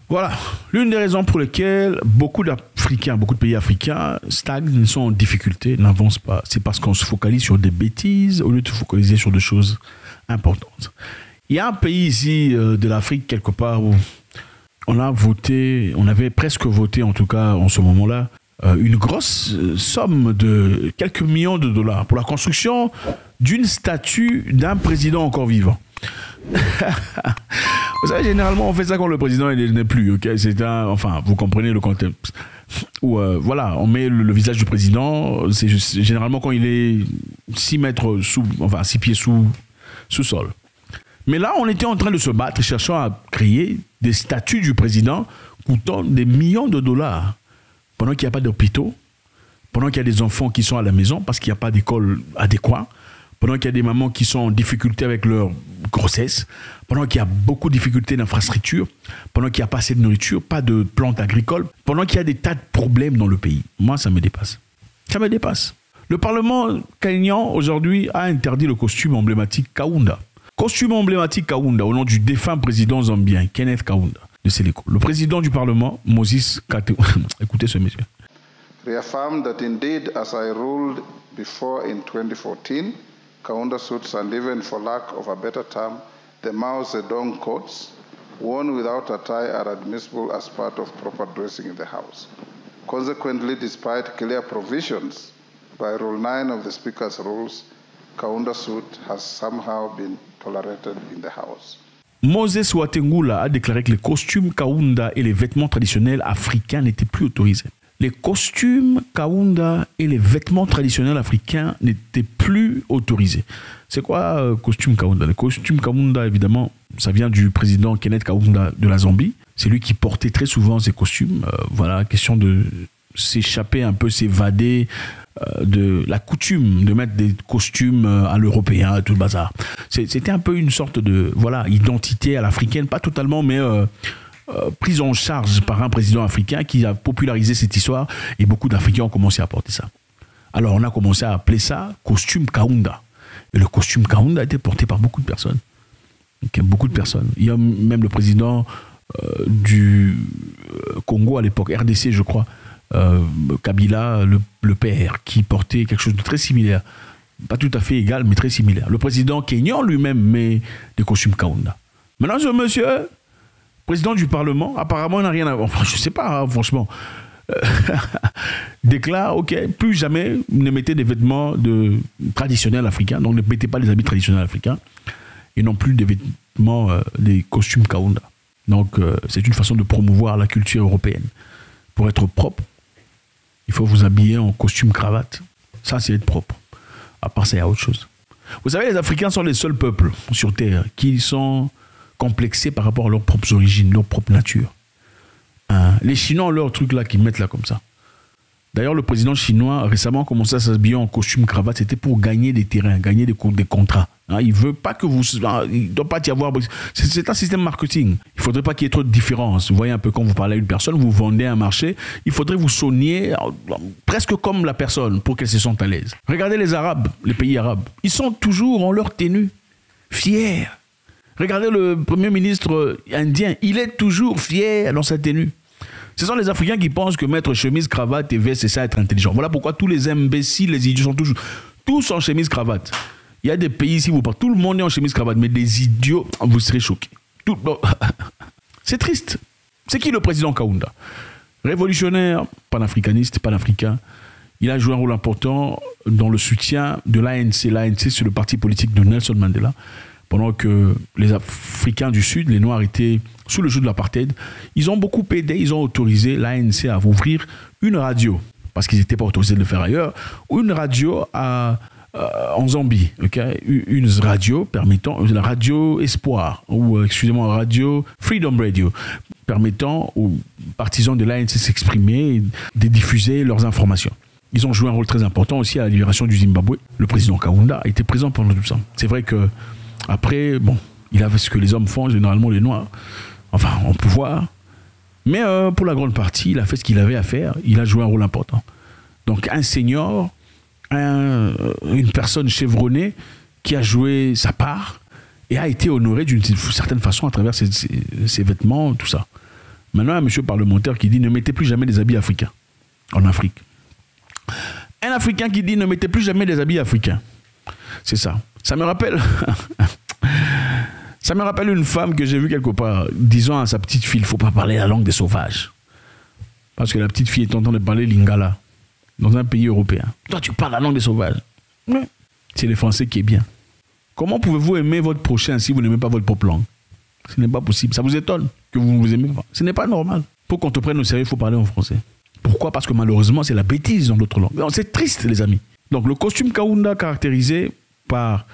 Voilà, l'une des raisons pour lesquelles beaucoup d'Africains, beaucoup de pays africains stagnent, sont en difficulté, n'avancent pas. C'est parce qu'on se focalise sur des bêtises au lieu de se focaliser sur des choses importantes. Il y a un pays ici de l'Afrique, quelque part, où on avait presque voté, en tout cas en ce moment-là, une grosse somme de quelques millions de dollars pour la construction d'une statue d'un président encore vivant. Vous savez, généralement, on fait ça quand le président n'est plus. Okay, enfin, vous comprenez le contexte. Où, voilà, on met le visage du président. C'est généralement quand il est 6 mètres enfin 6 pieds sous sol. Mais là, on était en train de se battre, cherchant à créer des statues du président coûtant des millions de dollars. Pendant qu'il n'y a pas d'hôpitaux, pendant qu'il y a des enfants qui sont à la maison parce qu'il n'y a pas d'école adéquate, pendant qu'il y a des mamans qui sont en difficulté avec leur grossesse, pendant qu'il y a beaucoup de difficultés d'infrastructure, pendant qu'il n'y a pas assez de nourriture, pas de plantes agricoles, pendant qu'il y a des tas de problèmes dans le pays. Moi, ça me dépasse. Ça me dépasse. Le Parlement kenyan, aujourd'hui, a interdit le costume emblématique Kaunda. Costume emblématique Kaunda, au nom du défunt président zambien, Kenneth Kaunda, de Séléko. Le président du Parlement, Moses Kate... Écoutez ce monsieur. Reaffirmed that indeed, as I ruled before in 2014, Kaunda suits and even for lack of a better term, the Mao Zedong coats, worn without a tie are admissible as part of proper dressing in the House. Consequently, despite clear provisions by Rule 9 of the Speaker's rules, Kaunda suit has somehow been tolerated in the House. Moses Watengula a déclaré que les costumes Kaunda et les vêtements traditionnels africains n'étaient plus autorisés. Les costumes Kaunda et les vêtements traditionnels africains n'étaient plus autorisés. C'est quoi costume Kaunda? Le costume Kaunda, évidemment, ça vient du président Kenneth Kaunda de la Zambie. C'est lui qui portait très souvent ces costumes. Voilà, question de s'échapper un peu, s'évader de la coutume de mettre des costumes à l'européen, tout le bazar. C'était un peu une sorte de identité à l'africaine, pas totalement, mais prise en charge par un président africain qui a popularisé cette histoire et beaucoup d'Africains ont commencé à porter ça. Alors on a commencé à appeler ça costume Kaunda. Et le costume Kaunda a été porté par beaucoup de personnes. Beaucoup de personnes. Il y a même le président du Congo à l'époque, RDC je crois, Kabila, le père, qui portait quelque chose de très similaire. Pas tout à fait égal, mais très similaire. Le président kenyan lui-même met des costumes Kaunda. Maintenant ce monsieur, président du Parlement, apparemment il n'a rien à voir. Enfin, je ne sais pas, hein, franchement. Déclare, ok, plus jamais ne mettez des vêtements traditionnels africains, donc ne mettez pas les habits traditionnels africains, et non plus des vêtements, des costumes Kaunda. Donc c'est une façon de promouvoir la culture européenne. Pour être propre, il faut vous habiller en costume cravate. Ça, c'est être propre. À part ça, il y a autre chose. Vous savez, les Africains sont les seuls peuples sur Terre qui sont complexés par rapport à leurs propres origines, leur propre nature. Les Chinois ont leur truc là qu'ils mettent là comme ça. D'ailleurs, le président chinois récemment a commencé à s'habiller en costume cravate. C'était pour gagner des terrains, gagner des contrats. Il ne veut pas que vous... Il ne doit pas y avoir... C'est un système marketing. Il ne faudrait pas qu'il y ait trop de différence. Vous voyez un peu quand vous parlez à une personne, vous vendez un marché, il faudrait vous sonner presque comme la personne pour qu'elle se sente à l'aise. Regardez les Arabes, les pays arabes. Ils sont toujours en leur tenue, fiers. Regardez le Premier ministre indien, il est toujours fier dans sa tenue. Ce sont les Africains qui pensent que mettre chemise, cravate et veste, c'est ça être intelligent. Voilà pourquoi tous les imbéciles, les idiots sont toujours tous en chemise, cravate. Il y a des pays ici où tout le monde est en chemise, cravate, mais des idiots, vous serez choqués. C'est triste. C'est qui le président Kaunda? Révolutionnaire, panafricaniste, panafricain. Il a joué un rôle important dans le soutien de l'ANC. L'ANC, c'est le parti politique de Nelson Mandela. Pendant que les Africains du Sud, les Noirs, étaient sous le joug de l'apartheid, ils ont beaucoup aidé, ils ont autorisé l'ANC à ouvrir une radio, parce qu'ils n'étaient pas autorisés de le faire ailleurs, ou une radio en Zambie, okay? Une radio permettant, la radio Espoir, ou excusez-moi, radio Freedom Radio, permettant aux partisans de l'ANC de s'exprimer et de diffuser leurs informations. Ils ont joué un rôle très important aussi à la libération du Zimbabwe. Le président Kaunda a été présent pendant tout ça. C'est vrai que après, bon, il a fait ce que les hommes font, généralement les Noirs, enfin, en pouvoir. Mais pour la grande partie, il a fait ce qu'il avait à faire. Il a joué un rôle important. Donc, un senior, une personne chevronnée qui a joué sa part et a été honoré d'une certaine façon à travers ses vêtements, tout ça. Maintenant, il y a un monsieur parlementaire qui dit ne mettez plus jamais des habits africains en Afrique. Un Africain qui dit ne mettez plus jamais des habits africains. C'est ça. Ça me rappelle... Ça me rappelle une femme que j'ai vue quelque part, disant à sa petite fille, il ne faut pas parler la langue des sauvages. Parce que la petite fille est en train de parler lingala dans un pays européen. Toi, tu parles la langue des sauvages. Oui. C'est le français qui est bien. Comment pouvez-vous aimer votre prochain si vous n'aimez pas votre propre langue? Ce n'est pas possible. Ça vous étonne que vous ne vous aimez pas. Ce n'est pas normal. Pour qu'on te prenne au sérieux, il faut parler en français. Pourquoi? Parce que malheureusement, c'est la bêtise dans d'autres langues. C'est triste, les amis. Donc, le costume Kaunda, caractérisé par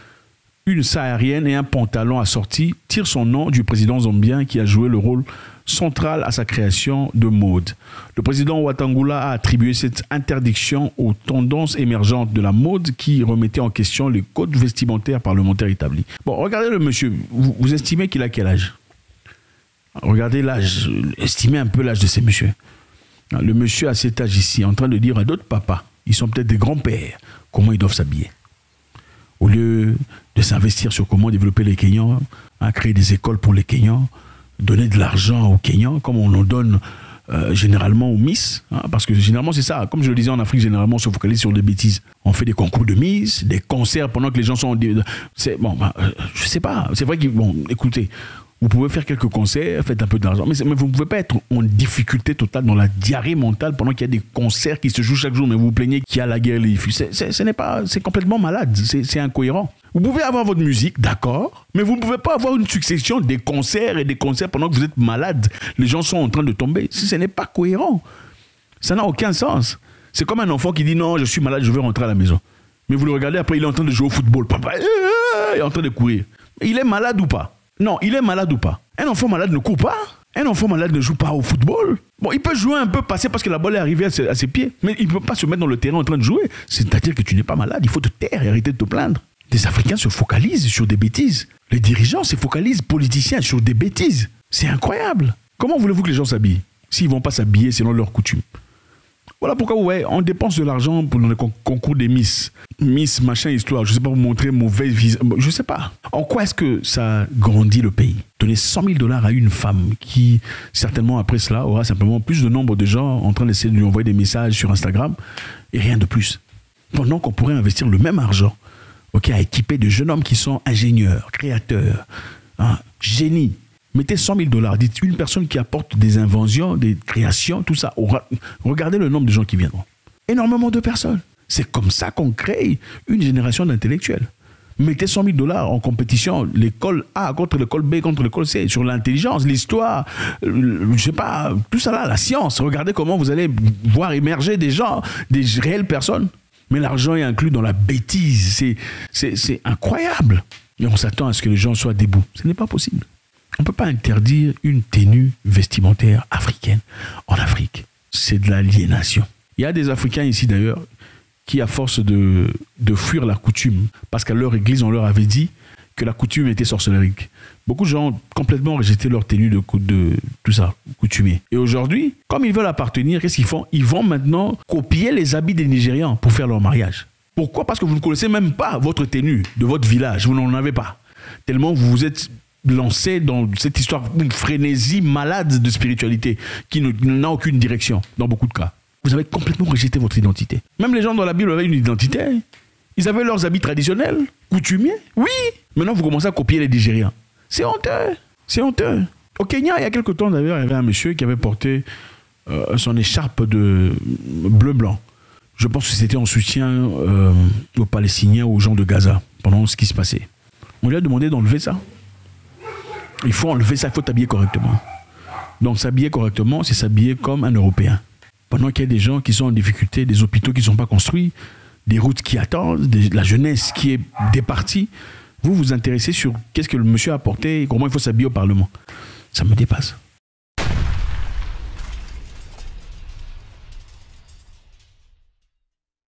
une saharienne et un pantalon assorti, tire son nom du président zambien qui a joué le rôle central à sa création de mode. Le président Wetangula a attribué cette interdiction aux tendances émergentes de la mode qui remettaient en question les codes vestimentaires parlementaires établis. Bon, regardez le monsieur. Vous estimez qu'il a quel âge? Regardez l'âge. Estimez un peu l'âge de ces messieurs. Le monsieur à cet âge ici, en train de dire à d'autres papas, ils sont peut-être des grands-pères, comment ils doivent s'habiller. Au lieu de s'investir sur comment développer les Kenyans, créer des écoles pour les Kenyans, donner de l'argent aux Kenyans, comme on en donne généralement aux Miss. Parce que généralement, c'est ça. Comme je le disais, en Afrique, généralement, on se focalise sur des bêtises. On fait des concours de Miss, des concerts pendant que les gens sont... je sais pas. C'est vrai que, bon, écoutez, vous pouvez faire quelques concerts, faites un peu d'argent, mais vous ne pouvez pas être en difficulté totale, dans la diarrhée mentale, pendant qu'il y a des concerts qui se jouent chaque jour, mais vous vous plaignez qu'il y a la guerre et les diffus. C'est complètement malade, c'est incohérent. Vous pouvez avoir votre musique, d'accord, mais vous ne pouvez pas avoir une succession des concerts et des concerts pendant que vous êtes malade. Les gens sont en train de tomber. Ce n'est pas cohérent. Ça n'a aucun sens. C'est comme un enfant qui dit non, je suis malade, je veux rentrer à la maison. Mais vous le regardez, après il est en train de jouer au football. Papa, il est en train de courir. Il est malade ou pas? Non, il est malade ou pas? Un enfant malade ne court pas. Un enfant malade ne joue pas au football. Bon, il peut jouer un peu, passer parce que la balle est arrivée à ses pieds. Mais il ne peut pas se mettre dans le terrain en train de jouer. C'est-à-dire que tu n'es pas malade. Il faut te taire et arrêter de te plaindre. Les Africains se focalisent sur des bêtises. Les dirigeants se focalisent, politiciens, sur des bêtises. C'est incroyable. Comment voulez-vous que les gens s'habillent s'ils ne vont pas s'habiller selon leurs coutumes? Voilà pourquoi, ouais, on dépense de l'argent pour le concours des Miss. Miss, machin, histoire. Je ne sais pas vous montrer mauvais visage. Je ne sais pas. En quoi est-ce que ça grandit le pays? Donner 100 000 $ à une femme qui, certainement après cela, aura simplement plus de nombre de gens en train d'essayer de lui envoyer des messages sur Instagram et rien de plus. Pendant qu'on pourrait investir le même argent, à équiper de jeunes hommes qui sont ingénieurs, créateurs, génies. Mettez 100 000 $. Dites une personne qui apporte des inventions, des créations, tout ça. Regardez le nombre de gens qui viendront. Énormément de personnes. C'est comme ça qu'on crée une génération d'intellectuels. Mettez 100 000 $ en compétition, l'école A contre l'école B contre l'école C, sur l'intelligence, l'histoire, je sais pas, tout ça là, la science. Regardez comment vous allez voir émerger des gens, des réelles personnes. Mais l'argent est inclus dans la bêtise. C'est incroyable. Et on s'attend à ce que les gens soient debout. Ce n'est pas possible. On ne peut pas interdire une tenue vestimentaire africaine en Afrique. C'est de l'aliénation. Il y a des Africains ici d'ailleurs qui, à force de fuir la coutume, parce qu'à leur église, on leur avait dit que la coutume était sorcellerie. Beaucoup de gens ont complètement rejeté leur tenue de tout ça, coutumier. Et aujourd'hui, comme ils veulent appartenir, qu'est-ce qu'ils font? Ils vont maintenant copier les habits des Nigérians pour faire leur mariage. Pourquoi? Parce que vous ne connaissez même pas votre tenue de votre village. Vous n'en avez pas. Tellement vous vous êtes lancé dans cette histoire, une frénésie malade de spiritualité qui n'a aucune direction dans beaucoup de cas. Vous avez complètement rejeté votre identité. Même les gens dans la Bible avaient une identité. Ils avaient leurs habits traditionnels, coutumiers. Oui. Maintenant, vous commencez à copier les Nigérians. C'est honteux. C'est honteux. Au Kenya, il y a quelque temps, d'ailleurs, il y avait un monsieur qui avait porté son écharpe de bleu-blanc. Je pense que c'était en soutien aux Palestiniens, aux gens de Gaza, pendant ce qui se passait. On lui a demandé d'enlever ça. Il faut enlever ça, il faut t'habiller correctement. Donc, s'habiller correctement, c'est s'habiller comme un Européen. Pendant qu'il y a des gens qui sont en difficulté, des hôpitaux qui ne sont pas construits, des routes qui attendent, la jeunesse qui est départie, vous vous intéressez sur qu'est-ce que le monsieur a apporté et comment il faut s'habiller au Parlement. Ça me dépasse.